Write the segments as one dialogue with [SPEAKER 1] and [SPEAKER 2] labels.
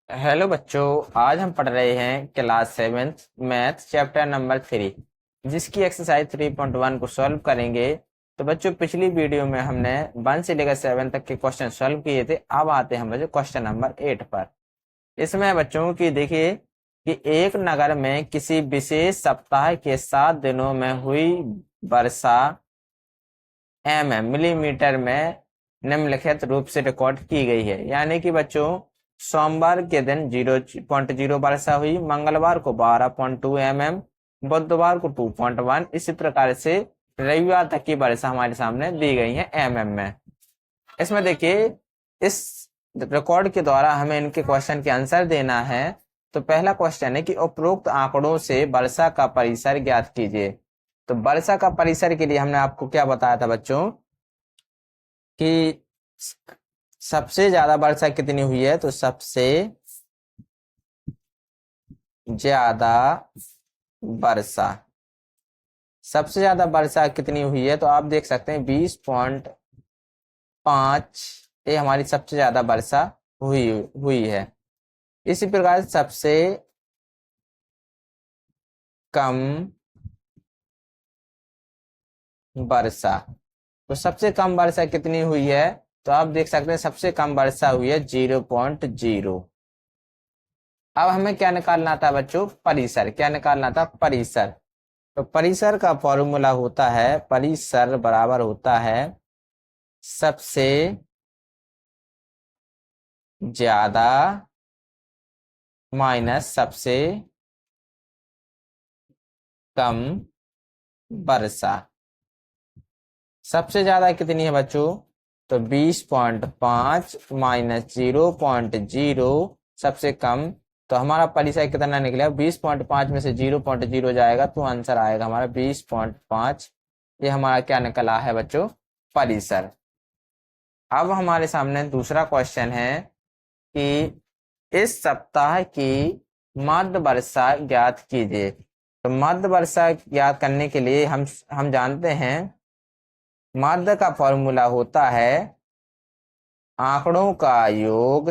[SPEAKER 1] Hello बच्चों। आज हम पढ़ रहे हैं class 7th math chapter number 3, जिसकी एक्सरसाइज 3.1 को सॉल्व करेंगे। तो बच्चों, पिछली वीडियो में हमने 1 से लेकर 7 तक के क्वेश्चन सॉल्व किए थे। अब आते हैं हम बच्चों क्वेश्चन नंबर 8 पर। इसमें बच्चों की देखिए कि एक नगर में किसी विशेष सप्ताह के 7 दिनों में हुई वर्षा मिलीमीटर में निम्नलिखित रूप से रिकॉर्ड की गई है। यानी कि बच्चों, सोमवार के दिन 0.0 वर्षा हुई, मंगलवार को 12.2 बुधवार को 2.1, इसी प्रकार से रविवार तक की वर्षा हमारे सामने दी गई है में। इसमें देखिए, इस रिकॉर्ड के द्वारा हमें इनके क्वेश्चन के आंसर देना है। तो पहला क्वेश्चन है कि उपरोक्त आंकड़ों से वर्षा का परिसर ज्ञात कीजिए। तो वर्षा का परिसर के लिए हमने आपको क्या बताया था बच्चों कि सबसे ज्यादा वर्षा कितनी हुई है। तो सबसे ज्यादा वर्षा सबसे ज्यादा वर्षा कितनी हुई है, तो आप देख सकते हैं 20.5, ये हमारी सबसे ज्यादा वर्षा हुई हुई है। इसी प्रकार सबसे कम वर्षा, तो सबसे कम वर्षा कितनी हुई है, तो आप देख सकते हैं सबसे कम वर्षा हुई है 0.0। अब हमें क्या निकालना था बच्चों, परिसर। क्या निकालना था, परिसर। तो परिसर का फॉर्मूला होता है, परिसर बराबर होता है सबसे ज्यादा माइनस सबसे कम वर्षा। सबसे ज्यादा कितनी है बच्चों, तो 20.5 माइनस 0.0 सबसे कम। तो हमारा परिसर कितना निकलेगा, 20.5 में से 0.0 जाएगा तो आंसर आएगा हमारा 20.5। ये हमारा क्या निकला है बच्चों, परिसर। अब हमारे सामने दूसरा क्वेश्चन है कि इस सप्ताह की मध्य वर्षा ज्ञात कीजिए। तो मध्य वर्षा ज्ञात करने के लिए हम जानते हैं मध्य का फॉर्मूला होता है आंकड़ों का योग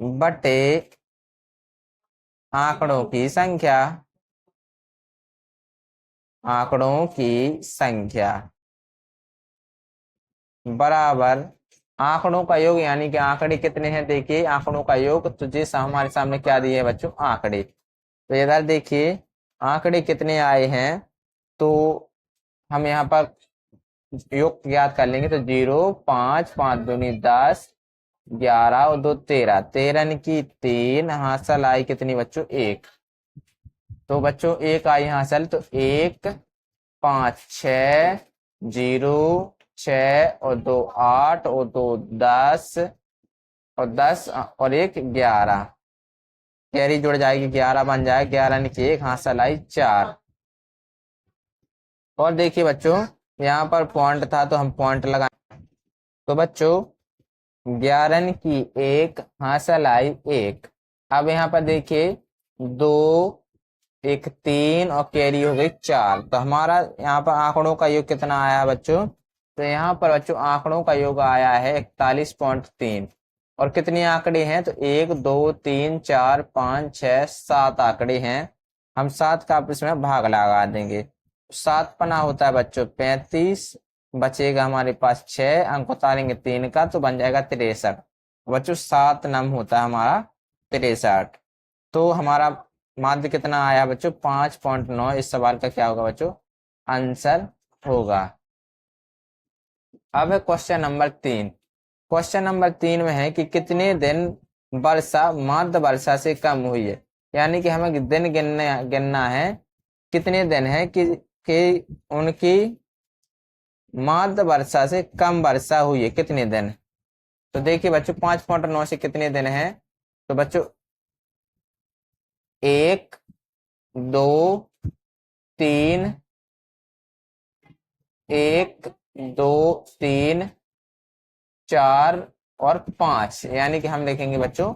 [SPEAKER 1] बटे आंकड़ों की संख्या। आंकड़ों की संख्या बराबर आंकड़ों का योग, यानी कि आंकड़े कितने हैं, देखिए आंकड़ों का योग। तो जैसा हमारे सामने क्या दिए हैं बच्चों, आंकड़े। तो इधर देखिए आंकड़े कितने आए हैं, तो हम यहाँ पर योग ज्ञात कर लेंगे। तो 0, 5, 5 दूनी 10, 11 और 2 13, 13 की 3 हासिल आई कितनी बच्चों, 1। तो बच्चों एक आई हासिल, तो 1, 5, 6, 0, 6 और 2 8 और 2 10 और 10 और 1 11, कैरी जुड़ जाएगी 11 बन जाए, 11 की 1 हासिल आई 4। और देखिए बच्चों, यहाँ पर पॉइंट था तो हम पॉइंट लगाए। तो बच्चों 11 की 1 हासिल आई 1। अब यहाँ पर देखिए 2, 1 3 और कैरी हो गई 4। तो हमारा यहाँ पर आंकड़ों का योग कितना आया बच्चों, तो यहाँ पर बच्चों आंकड़ों का योग आया है 41.3। और कितने आंकड़े हैं, तो 1 2 3 4 5 6 7 आंकड़े हैं। हम 7 का आपस में भाग लगा देंगे। 7 पना होता है बच्चों 35, बचेगा हमारे पास 6 अंक, उतारेंगे 3 का तो बन जाएगा 63। बच्चों 7 नम होता है हमारा 63। तो हमारा माध्य कितना आया बच्चों, 5.9। इस सवाल का क्या होगा बच्चों, आंसर होगा। अब है क्वेश्चन नंबर 3। क्वेश्चन नंबर 3 में है कि कितने दिन वर्षा माध्य वर्षा से कम हुई है। यानी कि हमें दिन गिनना है, कितने दिन है कि उनकी माध्य वर्षा से कम वर्षा हुई है, कितने दिन। तो देखिए बच्चों 5.9 से कितने दिन है, तो बच्चों 1 2 3, 1 2 3 4 और 5। यानी कि हम देखेंगे बच्चों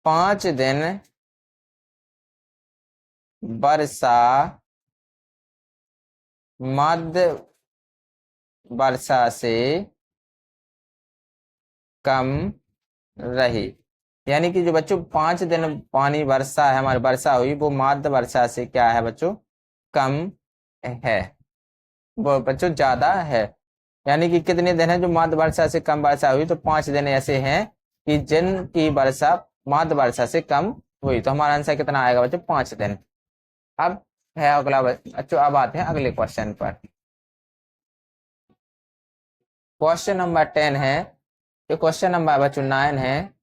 [SPEAKER 1] 5 दिन वर्षा मध्य वर्षा से कम रही। यानी कि जो बच्चों 5 दिन पानी वर्षा है, हमारी वर्षा हुई, वो माध्य वर्षा से क्या है बच्चों, कम है, वो बच्चों ज्यादा है। यानी कि कितने दिन है जो माध्य वर्षा से कम वर्षा हुई, तो 5 दिन ऐसे हैं कि जिनकी वर्षा माध्य वर्षा से कम हुई। तो हमारा आंसर कितना आएगा बच्चों, 5 दिन। अब है अगला बच्चों, अब आते हैं अगले क्वेश्चन पर। क्वेश्चन नंबर 10 है, ये क्वेश्चन नंबर बच्चों 9 है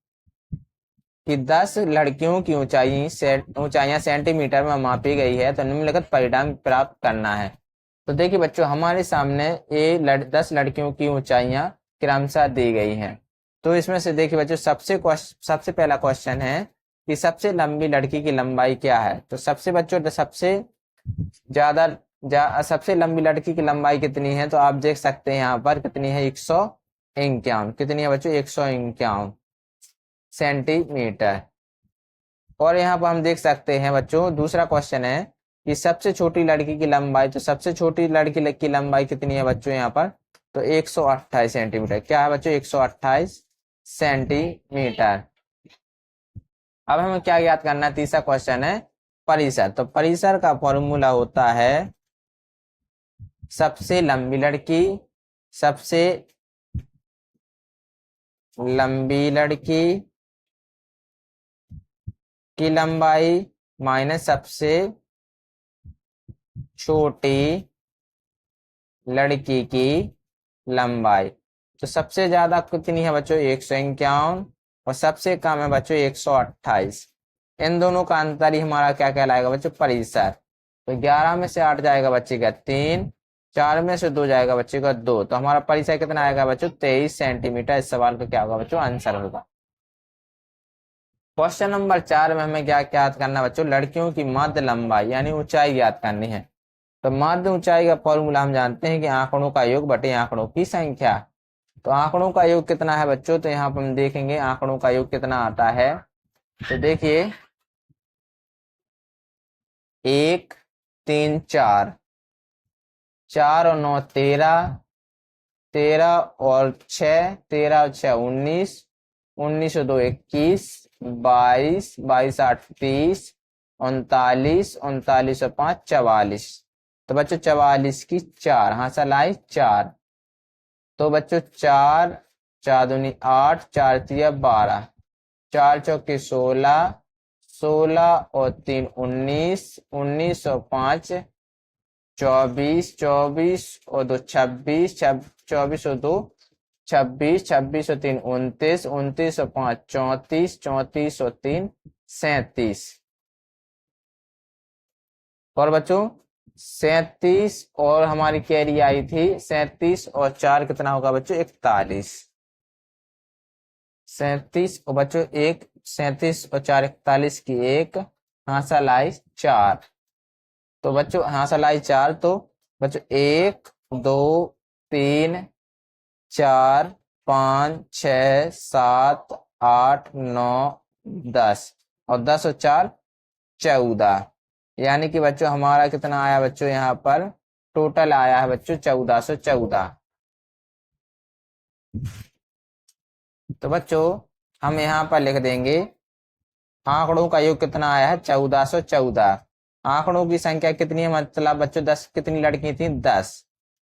[SPEAKER 1] कि 10 लड़कियों की ऊंचाइयां सेंटीमीटर में मापी गई है, तो निम्नलिखित परिणाम प्राप्त करना है। तो देखिए बच्चों, हमारे सामने 10 लड़कियों की ऊंचाइयां क्रमशः दी गई हैं। तो इसमें से देखिए बच्चों, सबसे पहला क्वेश्चन है कि सबसे लंबी लड़की की लंबाई क्या है। तो सबसे बच्चों, ज्यादा सबसे लंबी लड़की की लंबाई कितनी है, तो आप देख सकते हैं यहाँ पर कितनी है, 151। कितनी है बच्चों, 151 सेंटीमीटर। और यहाँ पर हम देख सकते हैं बच्चों, दूसरा क्वेश्चन है कि सबसे छोटी लड़की की लंबाई। तो सबसे छोटी लड़की की लंबाई कितनी है बच्चों यहाँ पर, तो 128 सेंटीमीटर। क्या है बच्चों, 128 सेंटीमीटर। अब हमें क्या याद करना है, तीसरा क्वेश्चन है परिसर। तो परिसर का फॉर्मूला होता है सबसे लंबी लड़की, सबसे लंबी लड़की की लंबाई माइनस सबसे छोटी लड़की की लंबाई। तो सबसे ज्यादा कितनी है बच्चों, 151, और सबसे कम है बच्चों 128। इन दोनों का अंतर ही हमारा क्या कहलाएगा बच्चों, परिसर। तो 11 में से 8 जाएगा बच्चे का 3, 4 में से 2 जाएगा बच्चे का 2, तो हमारा परिसर कितना आएगा बच्चों, 23 सेंटीमीटर। इस सवाल का क्या होगा बच्चों, आंसर होगा। क्वेश्चन नंबर 4 में हमें क्या क्या याद करना है बच्चों, लड़कियों की माध्य लंबाई यानी ऊंचाई याद करनी है। तो माध्य ऊंचाई का फॉर्मूला हम जानते हैं कि आंकड़ों का योग बटे आंकड़ों की संख्या। तो आंकड़ों का योग कितना है बच्चों, तो यहाँ पर हम देखेंगे आंकड़ों का योग कितना आता है। तो देखिए 1 3 4, 4 और 9 13, 13 और 6, 13 और 6 19, 19 और 2 21, 22, 22 8 30, 39, 39 और 5 44। तो बच्चों 44 की 4 हासिल आई 4। तो बच्चों 4, 4 दूनी 8, 4 तिया 12, 4 चौके 16, 16 और 3 19, 19 और 5 24, 24 और 2 26, 24 और 2 26, 26 और 3 29, 29 और 5 34, 34 और 3 37। और बच्चों 37, और हमारी कैरी आई थी 37 और 4 कितना होगा बच्चों, 41। 37 और बच्चों 37 और 4 41 की 1 हासिल आई 4। तो बच्चों हासिल आई 4, तो बच्चों 1 2 3 4 5 6 7 8 9 10, और 10 और 4 14। यानी कि बच्चों हमारा कितना आया बच्चों, यहाँ पर टोटल आया है बच्चों 1414। तो बच्चों हम यहाँ पर लिख देंगे आंकड़ों का योग कितना आया है, 1414। आंकड़ों की संख्या कितनी है, मतलब बच्चों 10 कितनी लड़की थी, 10।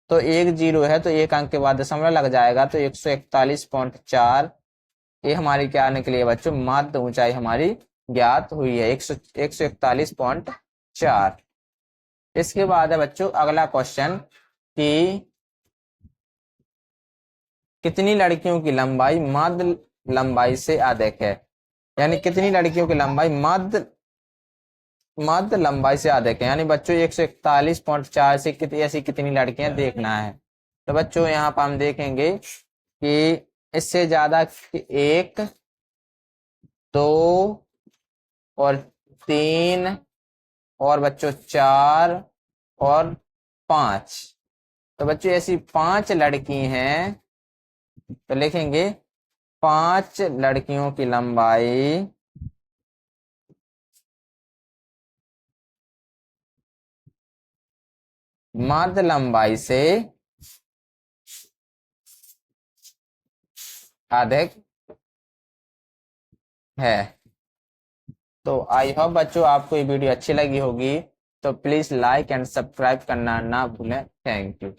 [SPEAKER 1] तो 1 जीरो है, तो 1 अंक के बाद दशमलव लग जाएगा, तो 141.4। ये हमारी क्या निकली है बच्चों, माध्य ऊंचाई हमारी ज्ञात हुई है, 141.4। इसके बाद है बच्चों अगला क्वेश्चन कि कितनी लड़कियों की लंबाई माध्य लंबाई से अधिक है। यानी कितनी लड़कियों की लंबाई माध्य लंबाई से अधिक है, यानी बच्चों 141.4 से ऐसी कितनी लड़कियां देखना है। तो बच्चों यहाँ पर हम देखेंगे कि इससे ज्यादा 1 2 और 3 और बच्चों 4 और 5। तो बच्चों ऐसी 5 लड़की हैं, तो लिखेंगे 5 लड़कियों की लंबाई माध्य लंबाई से अधिक है। तो आई होप बच्चों आपको ये वीडियो अच्छी लगी होगी, तो प्लीज लाइक एंड सब्सक्राइब करना ना भूलें। Thank you.